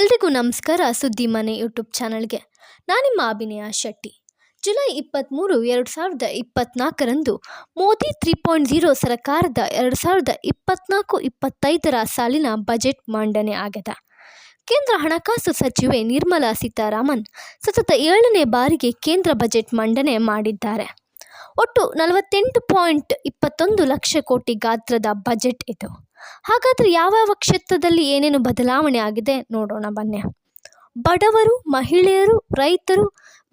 ಎಲ್ರಿಗೂ ನಮಸ್ಕಾರ. ಸುದ್ದಿ ಮನೆ ಯೂಟ್ಯೂಬ್ ಚಾನಲ್ಗೆ ನಾನು ನಿಮ್ಮ ಅಭಿನಯ ಶೆಟ್ಟಿ. ಜುಲೈ 23, 2024ರಂದು ಮೋದಿ 3.0 ಸರ್ಕಾರದ 2024-25 ಸಾಲಿನ ಬಜೆಟ್ ಮಂಡನೆ ಆಗಿದೆ. ಕೇಂದ್ರ ಹಣಕಾಸು ಸಚಿವೆ ನಿರ್ಮಲಾ ಸೀತಾರಾಮನ್ ಸತತ 7ನೇ ಬಾರಿಗೆ ಕೇಂದ್ರ ಬಜೆಟ್ ಮಂಡನೆ ಮಾಡಿದ್ದಾರೆ. ಒಟ್ಟು 48.21 ಲಕ್ಷ ಕೋಟಿ ಗಾತ್ರದ ಬಜೆಟ್ ಇದು. ಹಾಗಾದರೆ ಯಾವ ಕ್ಷೇತ್ರದಲ್ಲಿ ಏನೇನು ಬದಲಾವಣೆ ಆಗಿದೆ ನೋಡೋಣ ಬನ್ನಿ. ಬಡವರು, ಮಹಿಳೆಯರು, ರೈತರು,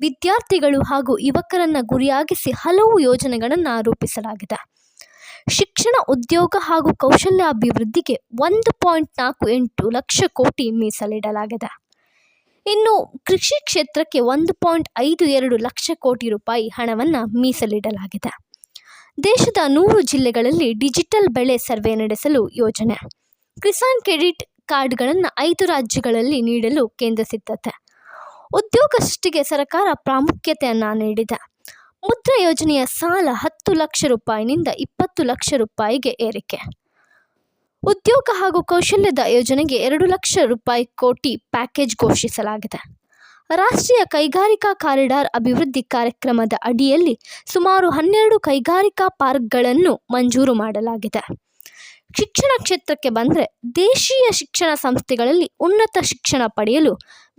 ವಿದ್ಯಾರ್ಥಿಗಳು ಹಾಗೂ ಯುವಕರನ್ನು ಗುರಿಯಾಗಿಸಿ ಹಲವು ಯೋಜನೆಗಳನ್ನು ರೂಪಿಸಲಾಗಿದೆ. ಶಿಕ್ಷಣ, ಉದ್ಯೋಗ ಹಾಗೂ ಕೌಶಲ್ಯಾಭಿವೃದ್ಧಿಗೆ 1.48 ಲಕ್ಷ ಕೋಟಿ ಮೀಸಲಿಡಲಾಗಿದೆ. ಇನ್ನು ಕೃಷಿ ಕ್ಷೇತ್ರಕ್ಕೆ 1.52 ಲಕ್ಷ ಕೋಟಿ ರೂಪಾಯಿ ಹಣವನ್ನು ಮೀಸಲಿಡಲಾಗಿದೆ. ದೇಶದ 100 ಜಿಲ್ಲೆಗಳಲ್ಲಿ ಡಿಜಿಟಲ್ ಬೆಳೆ ಸರ್ವೆ ನಡೆಸಲು ಯೋಜನೆ. ಕಿಸಾನ್ ಕ್ರೆಡಿಟ್ ಕಾರ್ಡ್ಗಳನ್ನು 5 ರಾಜ್ಯಗಳಲ್ಲಿ ನೀಡಲು ಕೇಂದ್ರ ಸಿದ್ಧತೆ. ಉದ್ಯೋಗ ಸೃಷ್ಟಿಗೆ ಸರ್ಕಾರ ಪ್ರಾಮುಖ್ಯತೆಯನ್ನು ನೀಡಿದೆ. ಮುದ್ರಾ ಯೋಜನೆಯ ಸಾಲ 10 ಲಕ್ಷ ರೂಪಾಯಿನಿಂದ 20 ಲಕ್ಷ ರೂಪಾಯಿಗೆ ಏರಿಕೆ. ಉದ್ಯೋಗ ಹಾಗೂ ಕೌಶಲ್ಯದ ಯೋಜನೆಗೆ 2 ಲಕ್ಷ ರೂಪಾಯಿ ಕೋಟಿ ಪ್ಯಾಕೇಜ್ ಘೋಷಿಸಲಾಗಿದೆ. ರಾಷ್ಟ್ರೀಯ ಕೈಗಾರಿಕಾ ಕಾರಿಡಾರ್ ಅಭಿವೃದ್ಧಿ ಕಾರ್ಯಕ್ರಮದ ಅಡಿಯಲ್ಲಿ ಸುಮಾರು 12 ಕೈಗಾರಿಕಾ ಪಾರ್ಕ್ಗಳನ್ನು ಮಂಜೂರು ಮಾಡಲಾಗಿದೆ. ಶಿಕ್ಷಣ ಕ್ಷೇತ್ರಕ್ಕೆ ಬಂದರೆ, ದೇಶೀಯ ಶಿಕ್ಷಣ ಸಂಸ್ಥೆಗಳಲ್ಲಿ ಉನ್ನತ ಶಿಕ್ಷಣ ಪಡೆಯಲು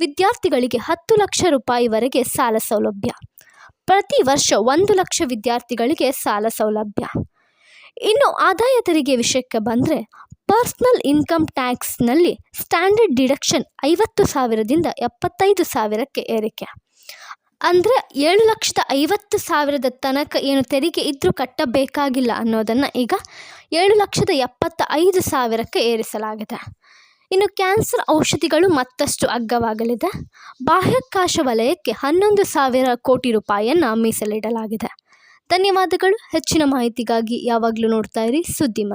ವಿದ್ಯಾರ್ಥಿಗಳಿಗೆ 10 ಲಕ್ಷ ರೂಪಾಯಿವರೆಗೆ ಸಾಲ ಸೌಲಭ್ಯ. ಪ್ರತಿ ವರ್ಷ 1 ಲಕ್ಷ ವಿದ್ಯಾರ್ಥಿಗಳಿಗೆ ಸಾಲ ಸೌಲಭ್ಯ. ಇನ್ನು ಆದಾಯ ತೆರಿಗೆ ವಿಷಯಕ್ಕೆ ಬಂದರೆ, ಪರ್ಸನಲ್ ಇನ್ಕಮ್ ಟ್ಯಾಕ್ಸ್ನಲ್ಲಿ ಸ್ಟ್ಯಾಂಡರ್ಡ್ ಡಿಡಕ್ಷನ್ 50,000ದಿಂದ 75,000ಕ್ಕೆ ಏರಿಕೆ. ಅಂದರೆ 7,50,000 ತನಕ ಏನು ತೆರಿಗೆ ಇದ್ದರೂ ಕಟ್ಟಬೇಕಾಗಿಲ್ಲ ಅನ್ನೋದನ್ನು ಈಗ 7,75,000ಕ್ಕೆ ಏರಿಸಲಾಗಿದೆ. ಇನ್ನು ಕ್ಯಾನ್ಸರ್ ಔಷಧಿಗಳು ಮತ್ತಷ್ಟು ಅಗ್ಗವಾಗಲಿದೆ. ಬಾಹ್ಯಾಕಾಶ ವಲಯಕ್ಕೆ 11,000 ಕೋಟಿ ರೂಪಾಯಿಯನ್ನು ಮೀಸಲಿಡಲಾಗಿದೆ. ಧನ್ಯವಾದಗಳು. ಹೆಚ್ಚಿನ ಮಾಹಿತಿಗಾಗಿ ಯಾವಾಗಲೂ ನೋಡ್ತಾ ಇರಿ ಸುದ್ದಿ ಮನೆ.